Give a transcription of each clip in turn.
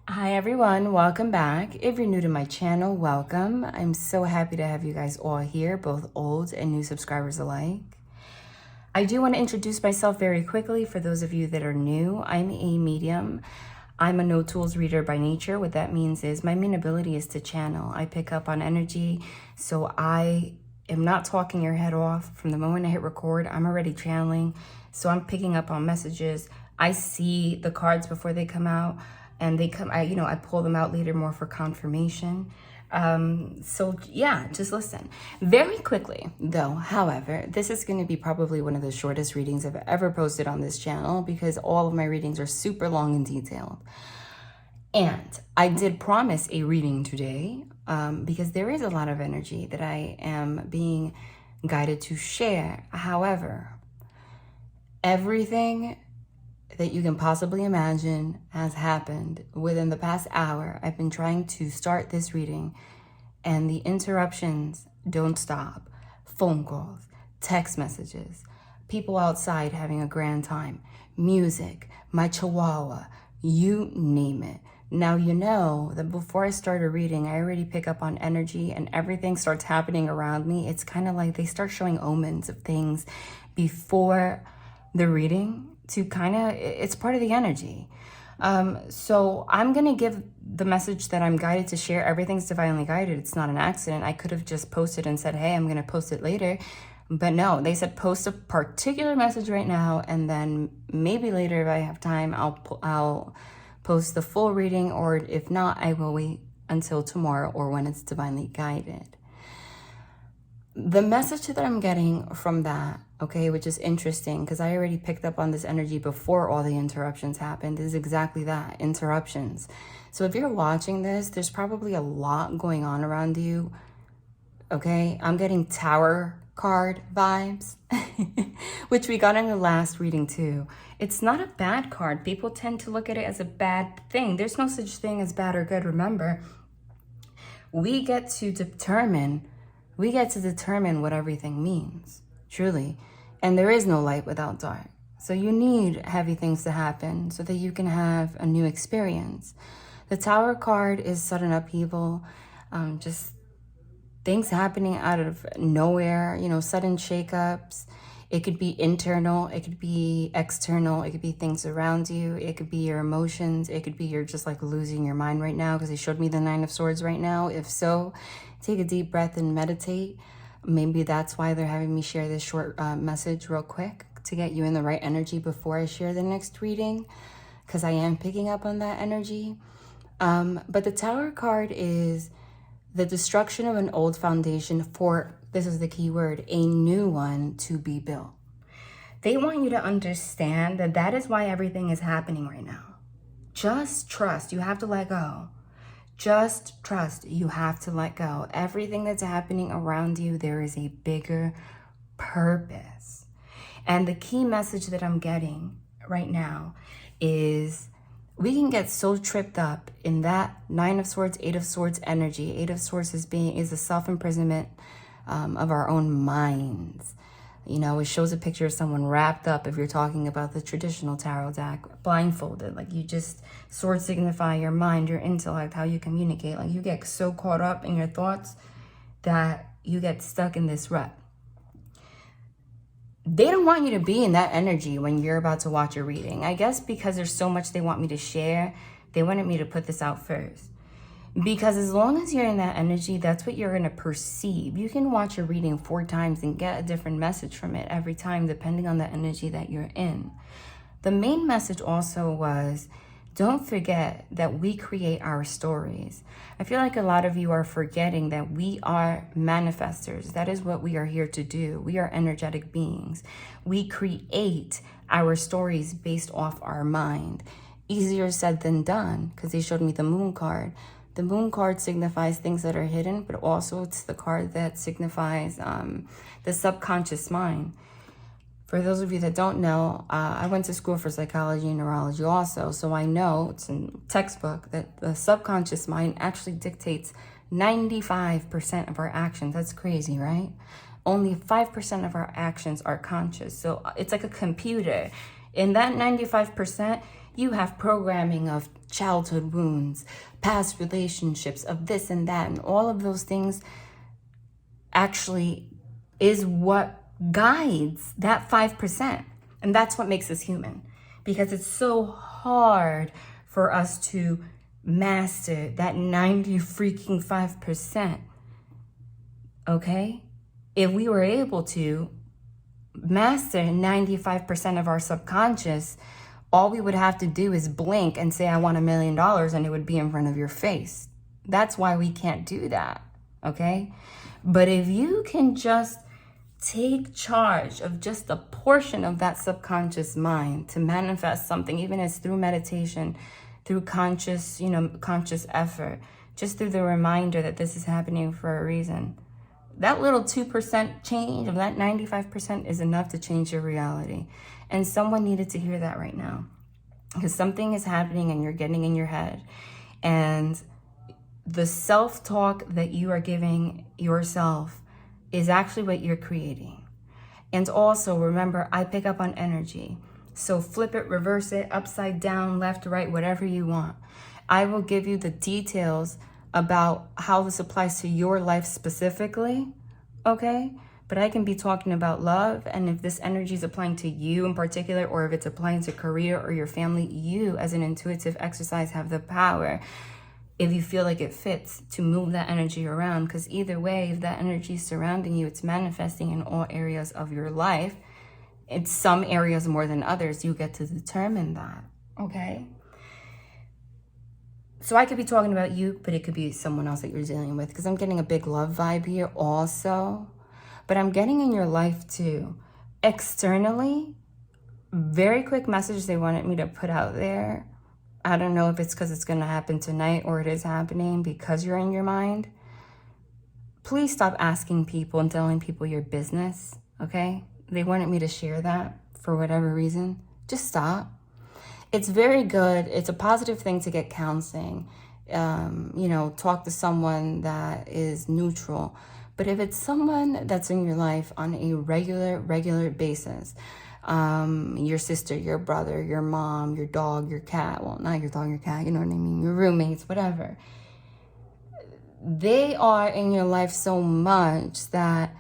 Hi everyone, welcome back. If you're new to my channel, welcome. I'm so happy to have you guys all here, both old and new subscribers alike. I do want to introduce myself very quickly for those of you that are new. I'm a medium. I'm a no tools reader by nature. What that means is my main ability is to channel. I pick up on energy, so I am not talking your head off. From the moment I hit record, I'm already channeling, so I'm picking up on messages. I see the cards before they come out, and they come, I pull them out later more for confirmation. So yeah, just listen. Very quickly though, however, this is going to be probably one of the shortest readings I've ever posted on this channel because all of my readings are super long and detailed. And I did promise a reading today because there is a lot of energy that I am being guided to share. However, everything that you can possibly imagine has happened within the past hour. I've been trying to start this reading and the interruptions don't stop. Phone calls, text messages, people outside having a grand time, music, my chihuahua, you name it. Now you know that before I start a reading, I already pick up on energy and everything starts happening around me. It's kind of like they start showing omens of things before the reading to it's part of the energy. So I'm going to give the message that I'm guided to share. Everything's divinely guided. It's not an accident. I could have just posted and said, hey, I'm going to post it later. But no, they said post a particular message right now. And then maybe later if I have time, I'll post the full reading. Or if not, I will wait until tomorrow or when it's divinely guided. The message that I'm getting from that, okay, which is interesting because I already picked up on this energy before all the interruptions happened, is exactly that, interruptions. So if you're watching this, there's probably a lot going on around you, okay? I'm getting Tower card vibes, which we got in the last reading too. It's not a bad card. People tend to look at it as a bad thing. There's no such thing as bad or good. Remember, we get to determine what everything means, truly. And there is no light without dark. So you need heavy things to happen so that you can have a new experience. The Tower card is sudden upheaval, just things happening out of nowhere, sudden shakeups. It could be internal, it could be external, it could be things around you, it could be your emotions, it could be you're just like losing your mind right now because they showed me the Nine of Swords right now. If so, take a deep breath and meditate. Maybe that's why they're having me share this short message real quick to get you in the right energy before I share the next reading, because I am picking up on that energy. But the Tower card is the destruction of an old foundation for, this is the key word, a new one to be built. They want you to understand that that is why everything is happening right now. Just trust. You have to let go. Just trust. You have to let go. Everything that's happening around you, there is a bigger purpose. And the key message that I'm getting right now is we can get so tripped up in that Nine of Swords, Eight of Swords energy. Eight of Swords is the self-imprisonment of our own minds. It shows a picture of someone wrapped up, if you're talking about the traditional tarot deck, blindfolded. Like swords signify your mind, your intellect, how you communicate. Like you get so caught up in your thoughts that you get stuck in this rut. They don't want you to be in that energy when you're about to watch a reading. I guess because there's so much they want me to share, they wanted me to put this out first. Because as long as you're in that energy, that's what you're going to perceive. You can watch a reading 4 times and get a different message from it every time, depending on the energy that you're in. The main message also was, don't forget that we create our stories. I feel like a lot of you are forgetting that we are manifestors. That is what we are here to do. We are energetic beings. We create our stories based off our mind. Easier said than done, because they showed me the Moon card. The Moon card signifies things that are hidden, but also it's the card that signifies the subconscious mind. For those of you that don't know, I went to school for psychology and neurology also, so I know, it's in textbook, that the subconscious mind actually dictates 95% of our actions. That's crazy, right? Only 5% of our actions are conscious. So it's like a computer. In that 95%, you have programming of childhood wounds, past relationships of this and that, and all of those things actually is what guides that 5%. And that's what makes us human, because it's so hard for us to master that 95%. Okay? If we were able to master 95% of our subconscious, all we would have to do is blink and say, I want $1 million, and it would be in front of your face. That's why we can't do that. Okay? But if you can just take charge of just a portion of that subconscious mind to manifest something, even as through meditation, through conscious effort, just through the reminder that this is happening for a reason, that little 2% change of that 95% is enough to change your reality. And someone needed to hear that right now, because something is happening and you're getting in your head, and the self-talk that you are giving yourself is actually what you're creating. And also remember, I pick up on energy. So flip it, reverse it, upside down, left, right, whatever you want. I will give you the details about how this applies to your life specifically, okay? But I can be talking about love, and if this energy is applying to you in particular, or if it's applying to career or your family, you as an intuitive exercise have the power, if you feel like it fits, to move that energy around. Because either way, if that energy is surrounding you, it's manifesting in all areas of your life. It's some areas more than others. You get to determine that, okay? So I could be talking about you, but it could be someone else that you're dealing with, because I'm getting a big love vibe here also. But I'm getting in your life too. Externally, very quick message they wanted me to put out there. I don't know if it's because it's going to happen tonight or it is happening because you're in your mind. Please stop asking people and telling people your business, okay? They wanted me to share that for whatever reason. Just stop. It's very good. It's a positive thing to get counseling. Talk to someone that is neutral. But if it's someone that's in your life on a regular basis, your sister, your brother, your mom, your dog, your cat, well, not your dog, your cat, you know what I mean, your roommates, whatever. They are in your life so much that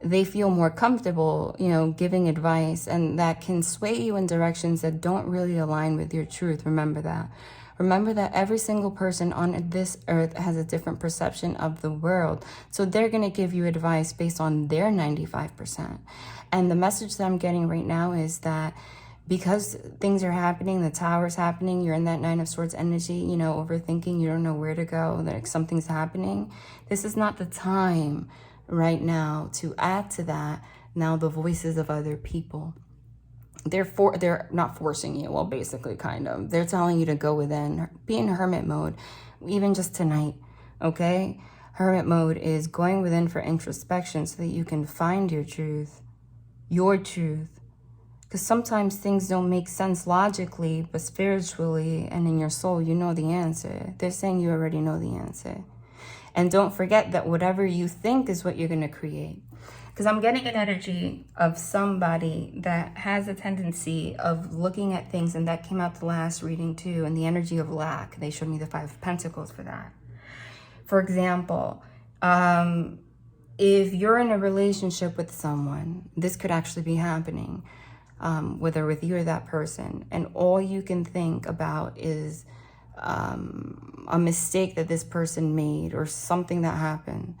they feel more comfortable, giving advice, and that can sway you in directions that don't really align with your truth. Remember that. Remember that every single person on this earth has a different perception of the world. So they're going to give you advice based on their 95%. And the message that I'm getting right now is that because things are happening, the tower's happening, you're in that 9 of Swords energy, overthinking, you don't know where to go, like something's happening. This is not the time right now to add to that now the voices of other people. They're not forcing you, well, basically, kind of. They're telling you to go within, be in hermit mode, even just tonight, okay? Hermit mode is going within for introspection so that you can find your truth. Because sometimes things don't make sense logically, but spiritually and in your soul, you know the answer. They're saying you already know the answer. And don't forget that whatever you think is what you're going to create. Because I'm getting an energy of somebody that has a tendency of looking at things, and that came out the last reading too, and the energy of lack. They showed me the 5 of Pentacles for that. For example, if you're in a relationship with someone, this could actually be happening, whether with you or that person, and all you can think about is a mistake that this person made or something that happened,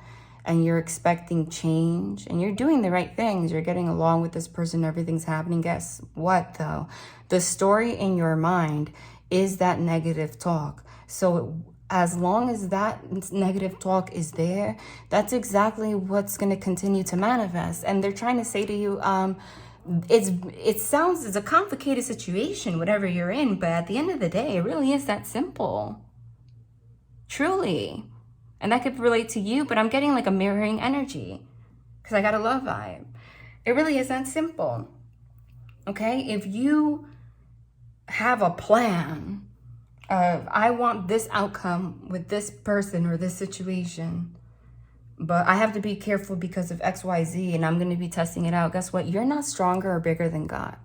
and you're expecting change, and you're doing the right things, you're getting along with this person, everything's happening. Guess what though? The story in your mind is that negative talk. So as long as that negative talk is there, that's exactly what's going to continue to manifest. And they're trying to say to you, it's a complicated situation, whatever you're in, but at the end of the day, it really is that simple. Truly. And that could relate to you, but I'm getting like a mirroring energy because I got a love vibe. It really is that simple. Okay? If you have a plan of, I want this outcome with this person or this situation, but I have to be careful because of XYZ and I'm going to be testing it out. Guess what? You're not stronger or bigger than God,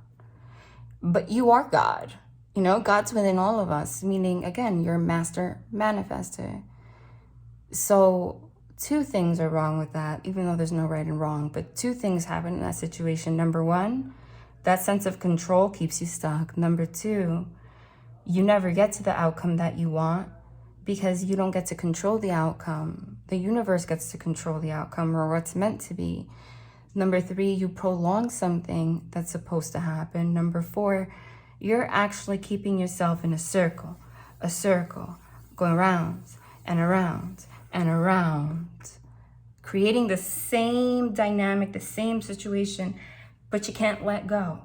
but you are God. You know, God's within all of us, meaning, again, you're a master manifester. So 2 things are wrong with that, even though there's no right and wrong. But 2 things happen in that situation. Number 1, that sense of control keeps you stuck. Number 2, you never get to the outcome that you want because you don't get to control the outcome. The universe gets to control the outcome, or what's meant to be. Number 3, you prolong something that's supposed to happen. Number 4, you're actually keeping yourself in a circle, going around and around and around, creating the same dynamic, the same situation, but you can't let go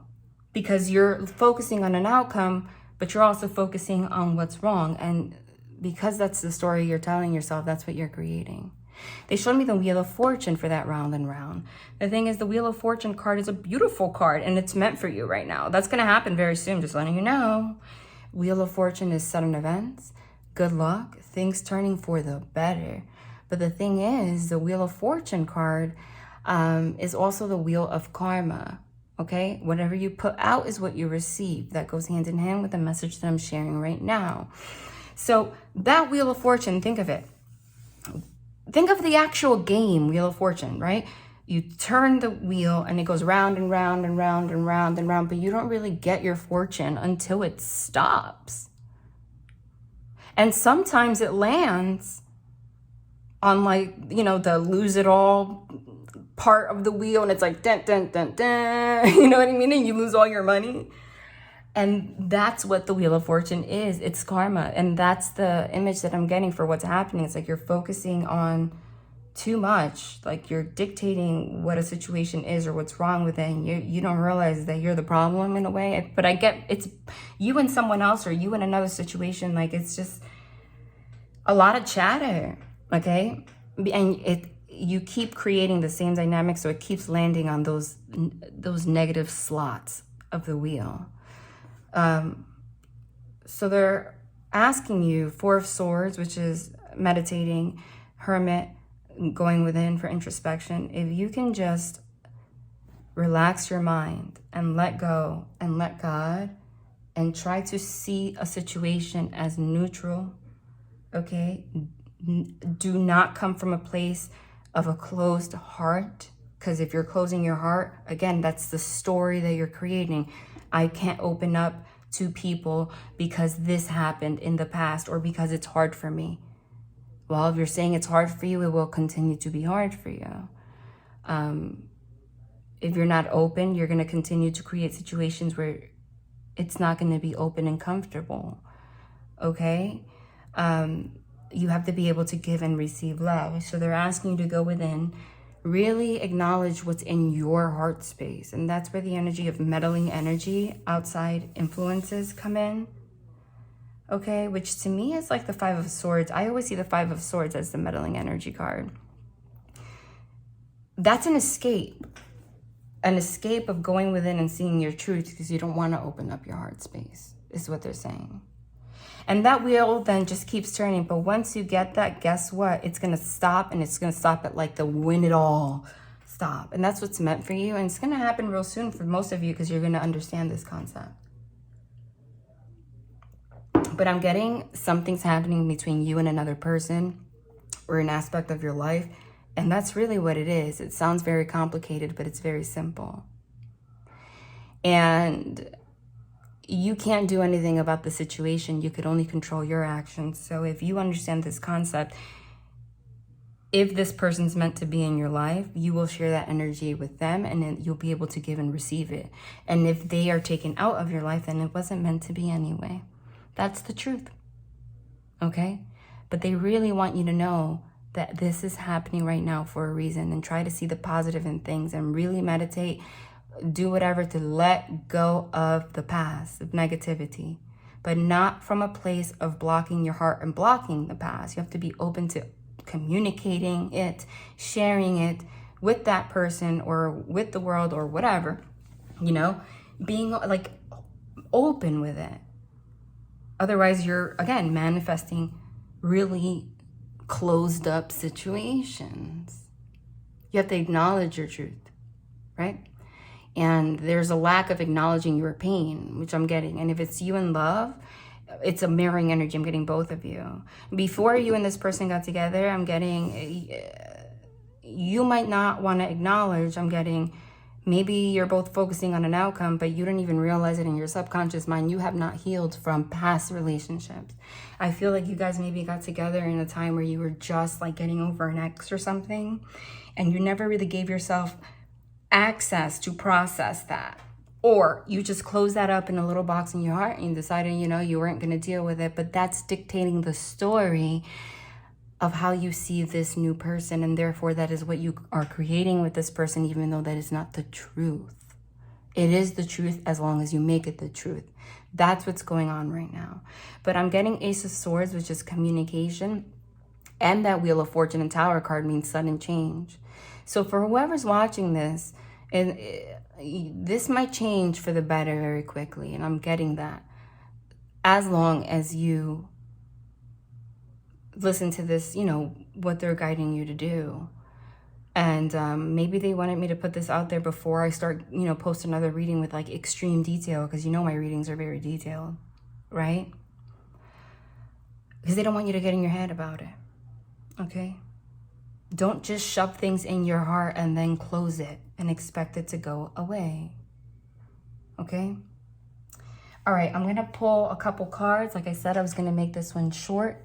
because you're focusing on an outcome, but you're also focusing on what's wrong. And because that's the story you're telling yourself, that's what you're creating. They showed me the Wheel of Fortune for that round and round. The thing is, the Wheel of Fortune card is a beautiful card, and it's meant for you right now. That's going to happen very soon, just letting you know. Wheel of Fortune is sudden events, good luck, things turning for the better. But the thing is, the Wheel of Fortune card is also the Wheel of Karma. Okay? Whatever you put out is what you receive. That goes hand in hand with the message that I'm sharing right now. So that Wheel of Fortune, think of it. Think of the actual game, Wheel of Fortune, right? You turn the wheel and it goes round and round and round and round and round, but you don't really get your fortune until it stops. And sometimes it lands on, like, you know, the lose it all part of the wheel, and it's like dun dun dun dun, you know what I mean? And you lose all your money. And that's what the Wheel of Fortune is. It's karma. And that's the image that I'm getting for what's happening. It's like you're focusing on too much. Like you're dictating what a situation is or what's wrong with it. And you don't realize that you're the problem in a way. But I get it's you and someone else or you in another situation. Like it's just a lot of chatter. Okay? And you keep creating the same dynamic. So it keeps landing on those negative slots of the wheel. So they're asking you 4 of Swords, which is meditating, Hermit, going within for introspection. If you can just relax your mind and let go and let God and try to see a situation as neutral, okay? Do not come from a place of a closed heart, because if you're closing your heart, again, that's the story that you're creating. I can't open up to people because this happened in the past or because it's hard for me. Well, if you're saying it's hard for you, it will continue to be hard for you. If you're not open, you're going to continue to create situations where it's not going to be open and comfortable. Okay? You have to be able to give and receive love. So they're asking you to go within, really acknowledge what's in your heart space. And that's where the energy of meddling energy, outside influences come in. Okay, which to me is like the 5 of Swords. I always see the 5 of Swords as the meddling energy card. That's an escape of going within and seeing your truth because you don't want to open up your heart space, is what they're saying. And that wheel then just keeps turning. But once you get that, guess what? It's going to stop, and it's going to stop at like the win it all stop. And that's what's meant for you. And it's going to happen real soon for most of you because you're going to understand this concept. But I'm getting something's happening between you and another person or an aspect of your life. And that's really what it is. It sounds very complicated, but it's very simple. And you can't do anything about the situation. You could only control your actions. So if you understand this concept, if this person's meant to be in your life, you will share that energy with them, and then you'll be able to give and receive it. And if they are taken out of your life, then it wasn't meant to be anyway. That's the truth. Okay? But they really want you to know that this is happening right now for a reason, and try to see the positive in things and really meditate. Do whatever to let go of the past, of negativity, but not from a place of blocking your heart and blocking the past. You have to be open to communicating it, sharing it with that person or with the world or whatever, you know, being like open with it. Otherwise, you're, again, manifesting really closed up situations. You have to acknowledge your truth, right? And there's a lack of acknowledging your pain, which I'm getting. And if it's you in love, it's a mirroring energy. I'm getting both of you. Before you and this person got together, I'm getting, you might not want to acknowledge, I'm getting, maybe you're both focusing on an outcome, but you don't even realize it in your subconscious mind. You have not healed from past relationships. I feel like you guys maybe got together in a time where you were just like getting over an ex or something, and you never really gave yourself access to process that. Or you just closed that up in a little box in your heart and decided, you know, you weren't going to deal with it. But that's dictating the story of how you see this new person. And therefore, that is what you are creating with this person, even though that is not the truth. It is the truth as long as you make it the truth. That's what's going on right now. But I'm getting Ace of Swords, which is communication. And that Wheel of Fortune and Tower card means sudden change. So for whoever's watching this, and this might change for the better very quickly. And I'm getting that. As long as you listen to this, you know, what they're guiding you to do. And maybe they wanted me to put this out there before I start, you know, post another reading with like extreme detail, because you know my readings are very detailed, right? Because they don't want you to get in your head about it, okay? Don't just shove things in your heart and then close it and expect it to go away, okay? All right, I'm gonna pull a couple cards. Like I said, I was gonna make this one short.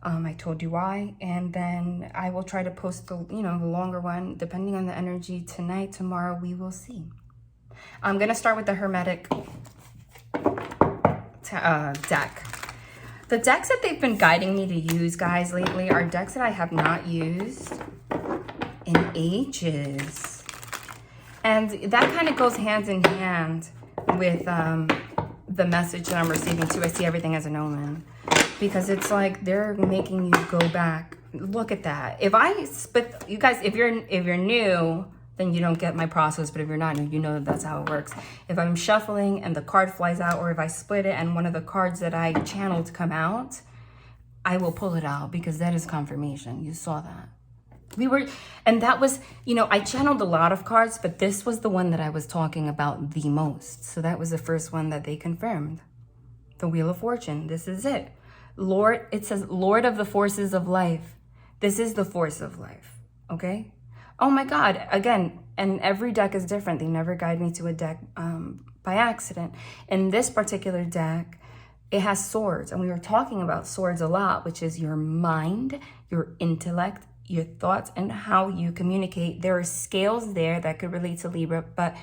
I told you why, and then I will try to post the, you know, the longer one, depending on the energy tonight, tomorrow, we will see. I'm gonna start with the Hermetic deck. The decks that they've been guiding me to use, guys, lately are decks that I have not used in ages. And that kind of goes hand in hand with the message that I'm receiving too. I see everything as an omen. Because it's like they're making you go back. Look at that. If I split, you guys, if you're new, then you don't get my process. But if you're not new, you know that that's how it works. If I'm shuffling and the card flies out, or if I split it and one of the cards that I channeled come out, I will pull it out because that is confirmation. You saw that. And that was, you know, I channeled a lot of cards, but this was the one that I was talking about the most. So that was the first one that they confirmed. The Wheel of Fortune. This is it. Lord, it says Lord of the forces of life. This is the force of life, okay? Oh my God, again, and every deck is different. They never guide me to a deck by accident. In this particular deck, it has swords, and we were talking about swords a lot, which is your mind, your intellect, your thoughts, and how you communicate. There are scales there that could relate to Libra, but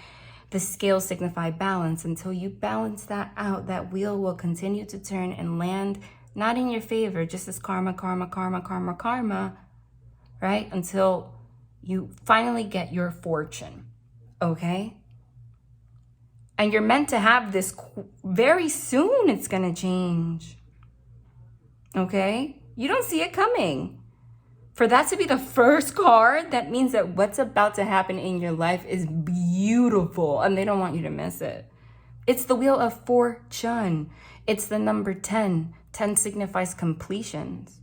the scales signify balance. Until you balance that out, that wheel will continue to turn and land not in your favor, just as karma, right? Until you finally get your fortune, okay? And you're meant to have this very soon. It's going to change, okay? You don't see it coming. For that to be the first card, that means that what's about to happen in your life is beautiful, and they don't want you to miss it. It's the Wheel of Fortune. It's the number 10. 10 signifies completions.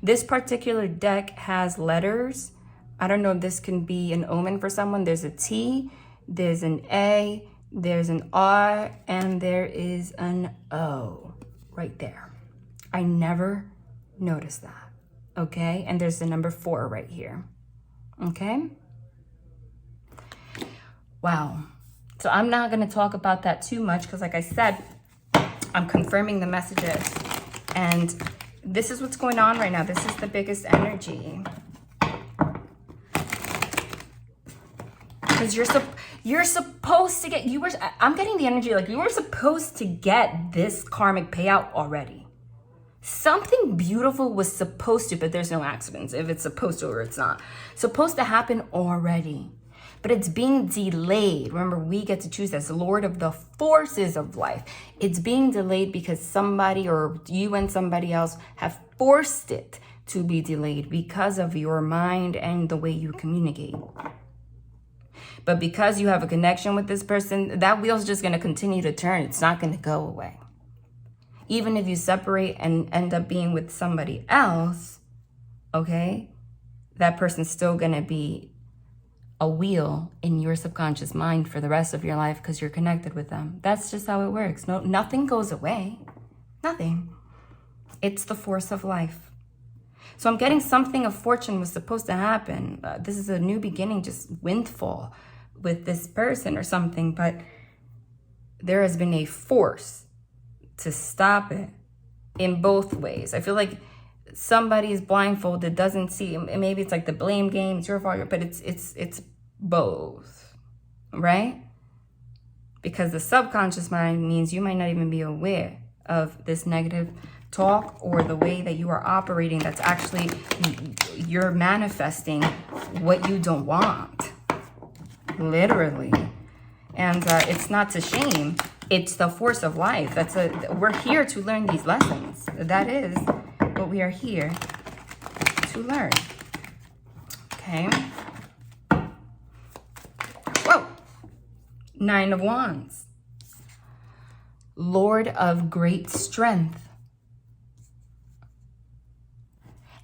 This particular deck has letters. I don't know if this can be an omen for someone. There's a T, there's an A, there's an R, and there is an O right there. I never noticed that, okay? And there's the number 4 right here, okay? Wow. So I'm not going to talk about that too much because, like I said, I'm confirming the messages. And this is what's going on right now. This is the biggest energy. Because you're supposed to get, I'm getting the energy like you were supposed to get this karmic payout already. Something beautiful was supposed to, but there's no accidents if it's supposed to or it's not. Supposed to happen already. But it's being delayed. Remember, we get to choose as Lord of the forces of life. It's being delayed because somebody or you and somebody else have forced it to be delayed because of your mind and the way you communicate. But because you have a connection with this person, that wheel's just going to continue to turn. It's not going to go away. Even if you separate and end up being with somebody else, okay, that person's still going to be a wheel in your subconscious mind for the rest of your life because you're connected with them. That's just how it works. No, nothing goes away. Nothing. It's the force of life. So I'm getting something of fortune was supposed to happen. This is a new beginning, just windfall with this person or something. But there has been a force to stop it in both ways. I feel like somebody is blindfolded, doesn't see. Maybe it's like the blame game. It's your fault, but it's both, right? Because the subconscious mind means you might not even be aware of this negative talk or the way that you are operating. That's actually, you're manifesting what you don't want, literally. And it's not to shame. It's the force of life. We're here to learn these lessons. That is what we are here to learn. Okay. Whoa. 9 of Wands. Lord of great strength.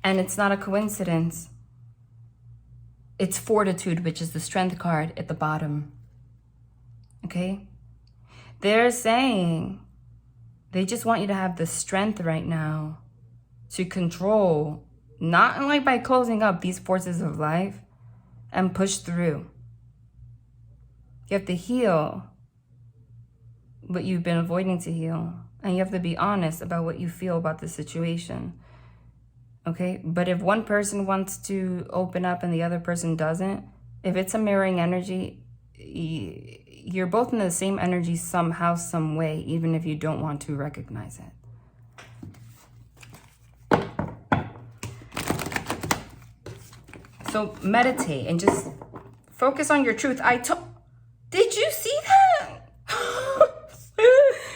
And it's not a coincidence. It's fortitude, which is the strength card at the bottom. Okay? They're saying they just want you to have the strength right now to control, not like by closing up these forces of life, and push through. You have to heal what you've been avoiding to heal. And you have to be honest about what you feel about the situation. Okay? But if one person wants to open up and the other person doesn't, if it's a mirroring energy, you're both in the same energy somehow, some way, even if you don't want to recognize it. So meditate and just focus on your truth. Did you see that?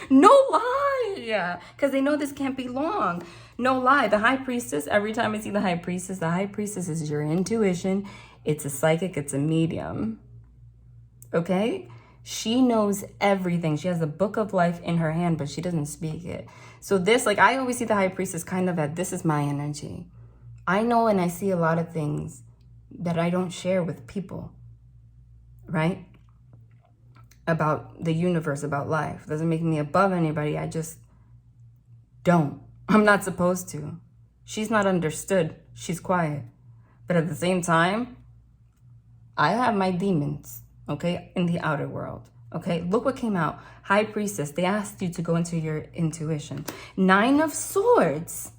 No lie. Yeah, because they know this can't be long. No lie. The high priestess, every time I see the high priestess is your intuition. It's a psychic. It's a medium. Okay? She knows everything. She has the book of life in her hand, but she doesn't speak it. So this, like, I always see the high priestess kind of at, this is my energy. I know and I see a lot of things that I don't share with people, right? About the universe, about life. Doesn't make me above anybody. I just don't. I'm not supposed to. She's not understood. She's quiet. But at the same time, I have my demons, okay, in the outer world. Okay, look what came out. High priestess, they asked you to go into your intuition. 9 of Swords.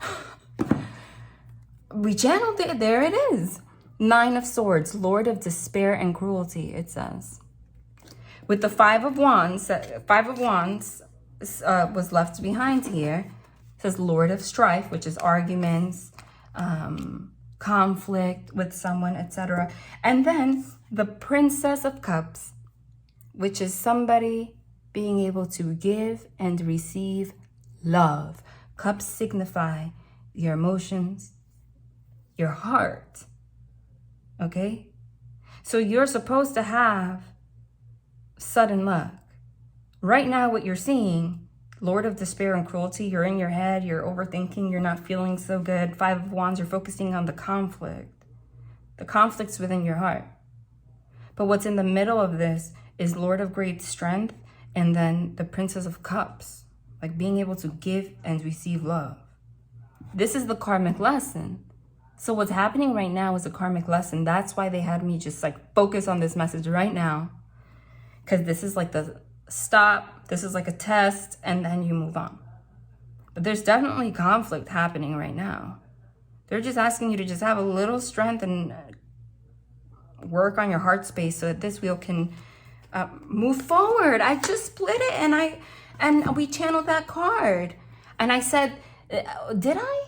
We channeled it. There it is. 9 of Swords, Lord of despair and cruelty, it says. With the 5 of Wands was left behind here. It says Lord of strife, which is arguments, conflict with someone, etc. And then the Princess of Cups, which is somebody being able to give and receive love. Cups signify your emotions, your heart. Okay? So you're supposed to have sudden luck. Right now, what you're seeing, Lord of despair and cruelty, you're in your head, you're overthinking, you're not feeling so good. 5 of Wands, you're focusing on the conflict. The conflict's within your heart. But what's in the middle of this is Lord of great strength and then the Princess of Cups, like being able to give and receive love. This is the karmic lesson. So what's happening right now is a karmic lesson. That's why they had me just like focus on this message right now. Because this is like the stop. This is like a test and then you move on. But there's definitely conflict happening right now. They're just asking you to just have a little strength and work on your heart space so that this wheel can move forward. I just split it and we channeled that card. And I said, did I?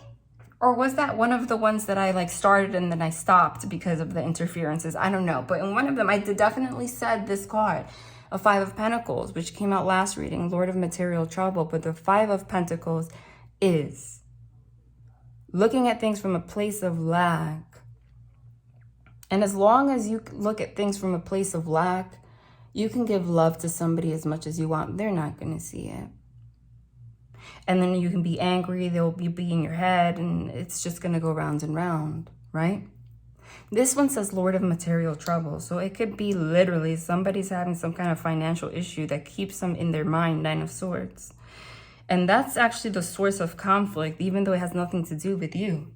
Or was that one of the ones that I like started and then I stopped because of the interferences? I don't know. But in one of them, I definitely said this card, a 5 of Pentacles, which came out last reading, Lord of material trouble. But the 5 of Pentacles is looking at things from a place of lack. And as long as you look at things from a place of lack, you can give love to somebody as much as you want. They're not going to see it. And then you can be angry. They'll be in your head. And it's just going to go round and round, right? This one says Lord of material trouble. So it could be literally somebody's having some kind of financial issue that keeps them in their mind, Nine of Swords. And that's actually the source of conflict, even though it has nothing to do with you.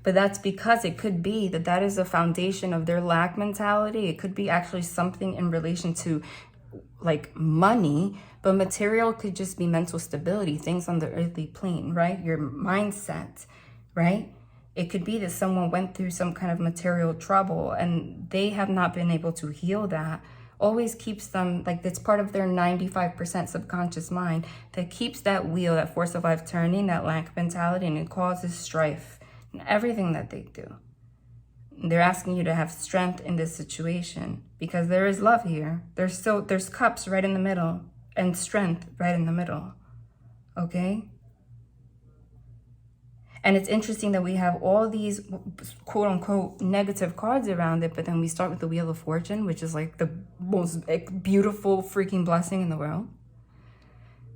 But that's because it could be that that is the foundation of their lack mentality. It could be actually something in relation to like money, but material could just be mental stability, things on the earthly plane, right? Your mindset, right? It could be that someone went through some kind of material trouble and they have not been able to heal that. Always keeps them, like it's part of their 95% subconscious mind that keeps that wheel, that force of life turning, that lack mentality, and it causes strife in everything that they do. They're asking you to have strength in this situation because there is love here. There's cups right in the middle and strength right in the middle, okay? And it's interesting that we have all these quote unquote negative cards around it, but then we start with the Wheel of Fortune, which is like the most beautiful freaking blessing in the world.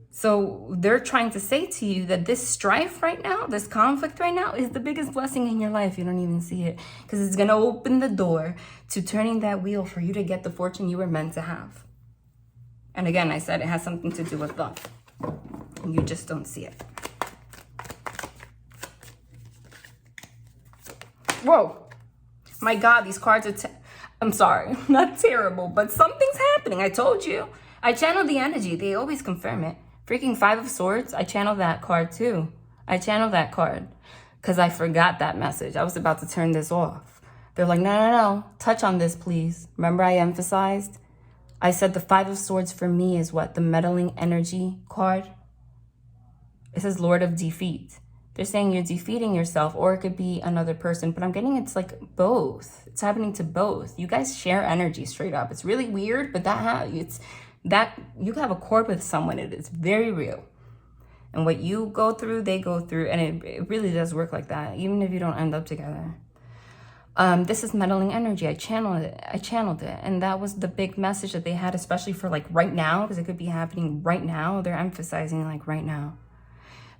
So they're trying to say to you that this strife right now, this conflict right now is the biggest blessing in your life. You don't even see it because it's going to open the door to turning that wheel for you to get the fortune you were meant to have. And again, I said it has something to do with love. You just don't see it. Whoa, my God, these cards are, I'm sorry, not terrible, but something's happening. I told you. I channeled the energy. They always confirm it. Freaking Five of Swords, I channeled that card too. I channeled that card because I forgot that message. I was about to turn this off. They're like, no, touch on this, please. Remember I emphasized? I said the Five of Swords for me is what? The meddling energy card. It says Lord of Defeat. They're saying you're defeating yourself, or it could be another person, but I'm getting it's like both. It's happening to both. You guys share energy straight up. It's really weird, but you have a chord with someone. It is very real. And what you go through, they go through, and it really does work like that, even if you don't end up together. This is meddling energy. I channeled it. And that was the big message that they had, especially for like right now, because it could be happening right now. They're emphasizing like right now.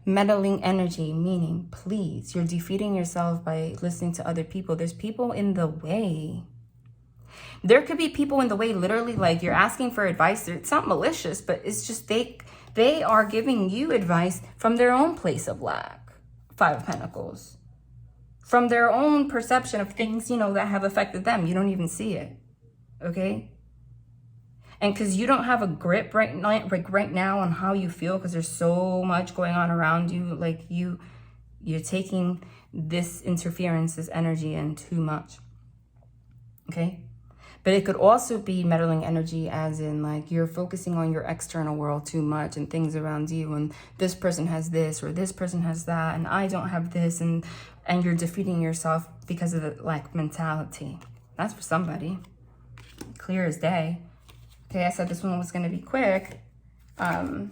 Meddling energy, meaning, please, you're defeating yourself by listening to other people. There's people in the way. There could be people in the way, literally, like you're asking for advice. It's not malicious, but it's just they are giving you advice from their own place of lack. Five of Pentacles. From their own perception of things, that have affected them. You don't even see it, okay? And because you don't have a grip right now on how you feel, because there's so much going on around you, like you're taking this interference, this energy in too much, okay? But it could also be meddling energy as in like you're focusing on your external world too much and things around you, and this person has this or this person has that and I don't have this, and you're defeating yourself because of the lack mentality. That's for somebody. Clear as day. Okay, I said this one was going to be quick. And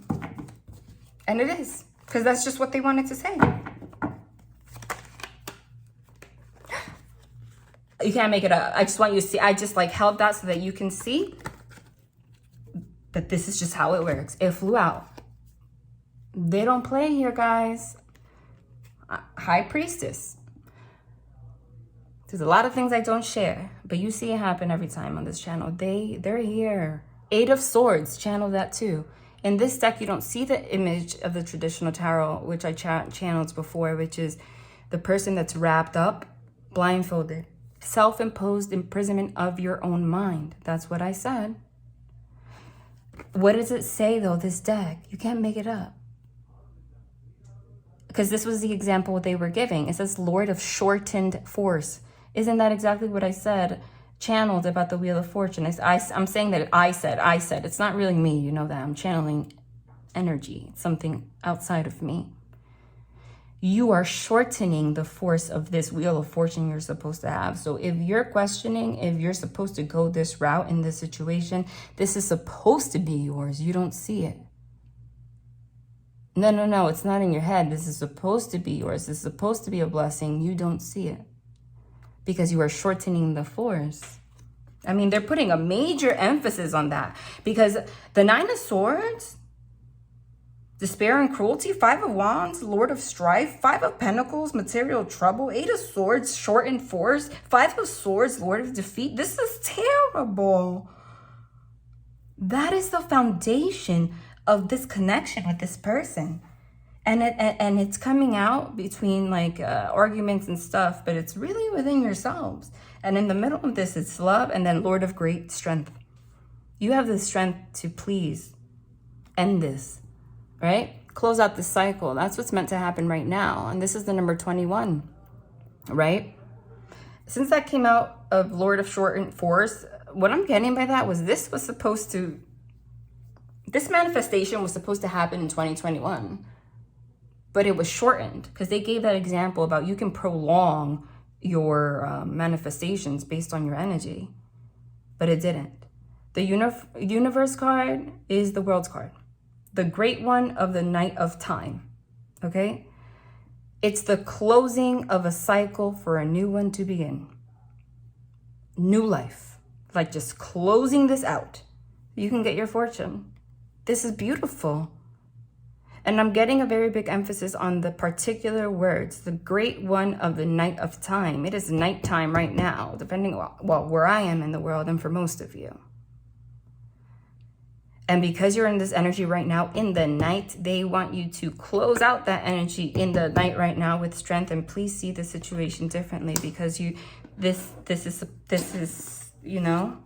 it is, because that's just what they wanted to say. You can't make it up. I just want you to see. I just like held that so that you can see that this is just how it works. It flew out. They don't play here, guys. High Priestess. There's a lot of things I don't share, but you see it happen every time on this channel. They're here. Eight of Swords, channel that too. In this deck, you don't see the image of the traditional tarot, which I channeled before, which is the person that's wrapped up, blindfolded. Self-imposed imprisonment of your own mind. That's what I said. What does it say, though, this deck? You can't make it up. Because this was the example they were giving. It says Lord of Shortened Force. Isn't that exactly what I said? Channeled about the Wheel of Fortune. I'm saying that I said. It's not really me, you know that. I'm channeling energy. It's something outside of me. You are shortening the force of this Wheel of Fortune you're supposed to have. So if you're questioning if you're supposed to go this route in this situation, this is supposed to be yours. You don't see it. No, it's not in your head. This is supposed to be yours. This is supposed to be a blessing. You don't see it because you are shortening the force. I mean, they're putting a major emphasis on that because the Nine of Swords, despair and cruelty. 5 of Wands, Lord of strife. 5 of Pentacles, material trouble. 8 of Swords, shortened force. 5 of Swords, Lord of defeat. This is terrible. That is the foundation of this connection with this person. And it's coming out between like arguments and stuff, but it's really within yourselves. And in the middle of this, it's love, and then Lord of great strength. You have the strength to please end this, right? Close out this cycle. That's what's meant to happen right now. And this is the number 21, right? Since that came out of Lord of shortened force, what I'm getting by that was this manifestation was supposed to happen in 2021. But it was shortened because they gave that example about you can prolong your manifestations based on your energy. But it didn't. The universe card is the world's card. The great one of the night of time. Okay? It's the closing of a cycle for a new one to begin. New life. Like just closing this out. You can get your fortune. This is beautiful. And I'm getting a very big emphasis on the particular words, the great one of the night of time. It is nighttime right now, depending on where I am in the world and for most of you. And because you're in this energy right now in the night, they want you to close out that energy in the night right now with strength. And please see the situation differently, because this is, you know,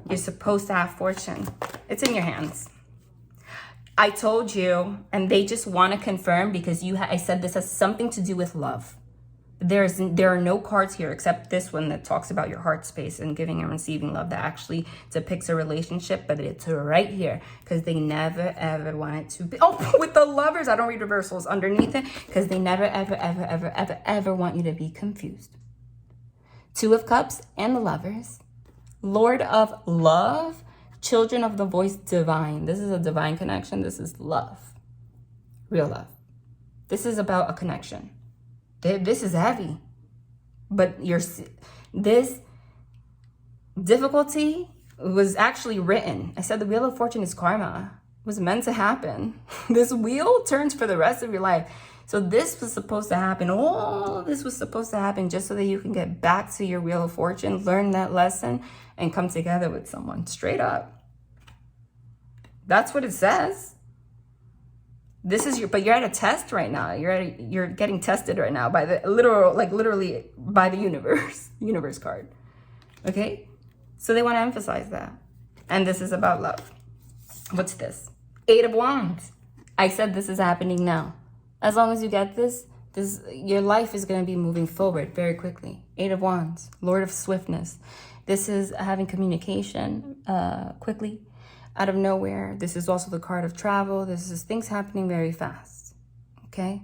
you're supposed to have fortune. It's in your hands. I told you, and they just want to confirm because I said this has something to do with love. There are no cards here except this one that talks about your heart space and giving and receiving love that actually depicts a relationship, but it's right here because they never ever want it to be. Oh, with the Lovers, I don't read reversals underneath it because they never ever want you to be confused. 2 of Cups and the Lovers. Lord of love. Children of the voice divine. This is a divine connection. This is love. Real love. This is about a connection. This is heavy. But this difficulty was actually written. I said the Wheel of Fortune is karma. It was meant to happen. This wheel turns for the rest of your life. So this was supposed to happen. All of this was supposed to happen just so that you can get back to your Wheel of Fortune, learn that lesson, and come together with someone. Straight up. That's what it says. But you're at a test right now. You're getting tested right now by the literally by the universe card. Okay? So they want to emphasize that. And this is about love. What's this? 8 of Wands. I said this is happening now. As long as you get this, your life is going to be moving forward very quickly. 8 of Wands, Lord of swiftness. This is having communication quickly. Out of nowhere. This is also the card of travel. This is things happening very fast. Okay?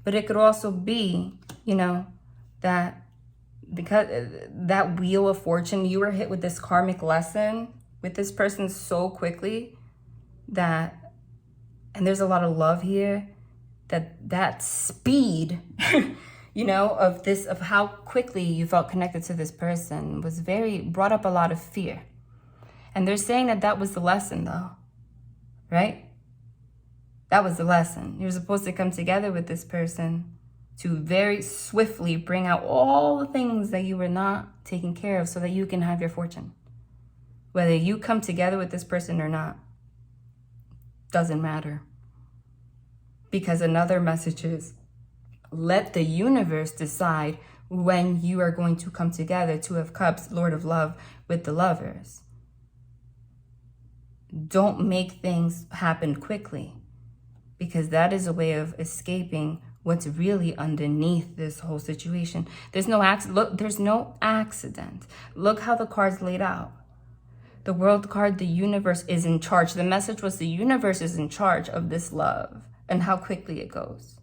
But it could also be, you know, that because that Wheel of Fortune, you were hit with this karmic lesson with this person so quickly that, and there's a lot of love here, that speed, you know, of how quickly you felt connected to this person brought up a lot of fear. And they're saying that was the lesson, though, right? That was the lesson. You're supposed to come together with this person to very swiftly bring out all the things that you were not taking care of so that you can have your fortune. Whether you come together with this person or not, doesn't matter. Because another message is, let the universe decide when you are going to come together. 2 of Cups, Lord of love, with the Lovers. Don't make things happen quickly, because that is a way of escaping what's really underneath this whole situation. There's no accident. Look how the cards laid out. The World card, the universe is in charge. The message was the universe is in charge of this love and how quickly it goes.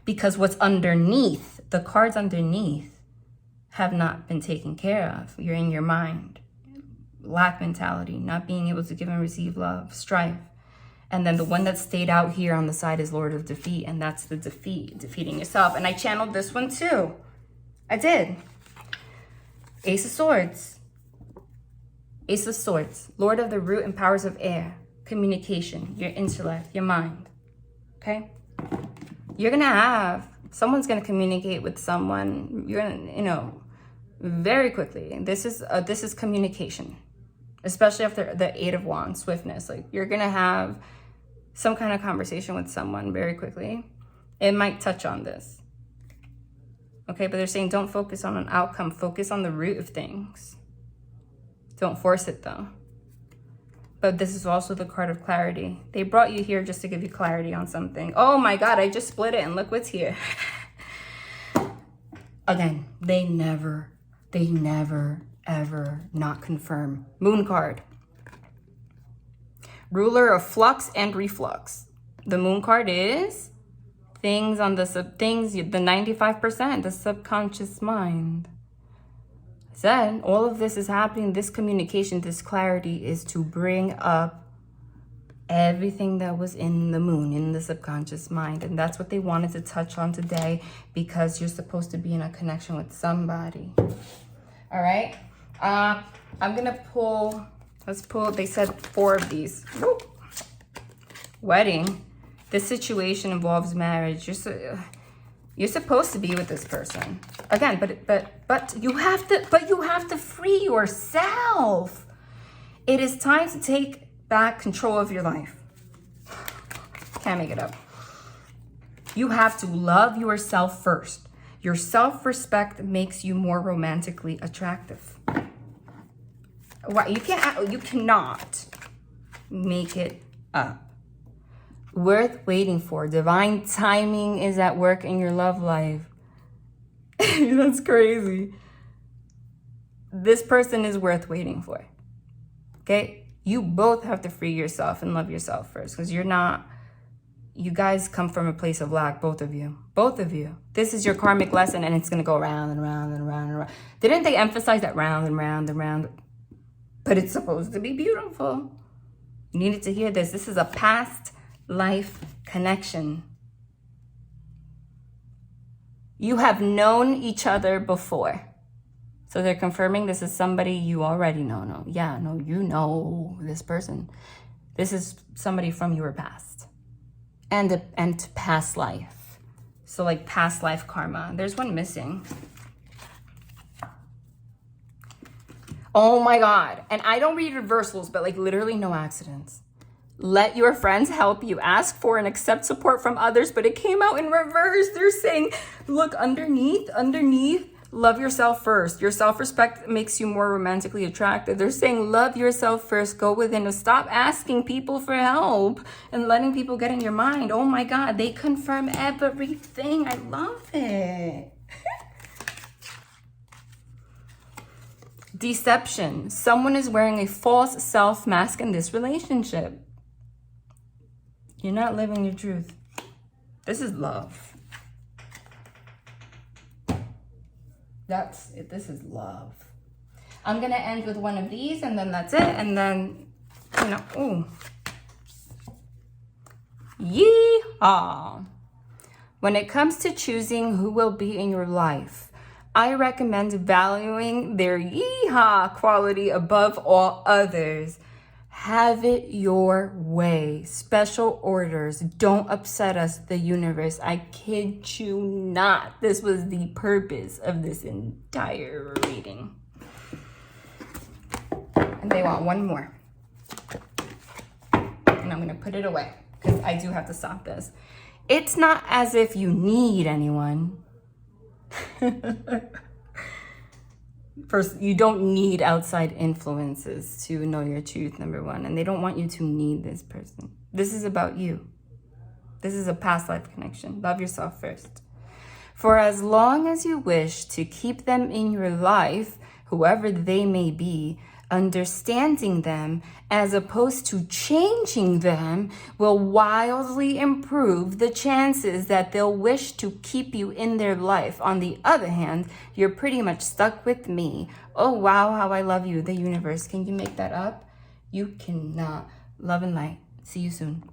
Because what's underneath, the cards underneath, have not been taken care of. You're in your mind. Lack mentality, not being able to give and receive love, strife. And then the one that stayed out here on the side is Lord of defeat, and that's the defeating yourself. And I channeled this one too. I did. Ace of Swords. Ace of Swords, Lord of the root and powers of air. communication, your intellect, your mind, okay? You're gonna have, someone's gonna communicate with someone, you're gonna, very quickly. This is communication, especially after the Eight of Wands, swiftness. Like, you're gonna have some kind of conversation with someone very quickly. It might touch on this, okay? But they're saying don't focus on an outcome, focus on the root of things. Don't force it though. But this is also the card of clarity. They brought you here just to give you clarity on something. Oh my God, I just split it and look what's here. Again, they never, ever not confirm. Moon card. Ruler of flux and reflux. The moon card is things on the the 95%, the subconscious mind. Then all of this is happening, this communication, this clarity is to bring up everything that was in the moon, in the subconscious mind. And that's what they wanted to touch on today, because you're supposed to be in a connection with somebody. All right. I'm going to pull, let's pull, they said 4 of these. Whoop. Wedding. This situation involves marriage. You're supposed to be with this person. Again, but you have to free yourself. It is time to take back control of your life. Can't make it up. You have to love yourself first. Your self-respect makes you more romantically attractive. You cannot make it up. Worth waiting for. Divine timing is at work in your love life. That's crazy. This person is worth waiting for. Okay? You both have to free yourself and love yourself first, because you guys come from a place of lack, both of you. Both of you. This is your karmic lesson, and it's going to go round and round and round and round. Didn't they emphasize that round and round and round? But it's supposed to be beautiful. You needed to hear this. This is a past life connection. You have known each other before. So they're confirming this is somebody you already know. You know this person. This is somebody from your past. And past life. So like past life karma. There's one missing. Oh my God. And I don't read reversals, but like literally no accidents. Let your friends help you. Ask for and accept support from others, but it came out in reverse. They're saying, look, underneath, love yourself first. Your self-respect makes you more romantically attractive. They're saying, love yourself first. Go within. Stop asking people for help and letting people get in your mind. Oh my God, they confirm everything. I love it. Deception. Someone is wearing a false self mask in this relationship. You're not living your truth. This is love. That's it. This is love. I'm going to end with one of these, and then that's it. And then, ooh. Yeehaw. When it comes to choosing who will be in your life, I recommend valuing their yeehaw quality above all others. Have it your way. Special orders. Don't upset us, the universe. I kid you not. This was the purpose of this entire reading. And they want one more. And I'm going to put it away because I do have to stop this. It's not as if you need anyone. First, you don't need outside influences to know your truth, number one. And they don't want you to need this person. This is about you. This is a past life connection. Love yourself first. For as long as you wish to keep them in your life, whoever they may be, understanding them as opposed to changing them will wildly improve the chances that they'll wish to keep you in their life. On the other hand, you're pretty much stuck with me. Oh wow, how I love you, the universe. Can you make that up? You cannot. Love and light. See you soon.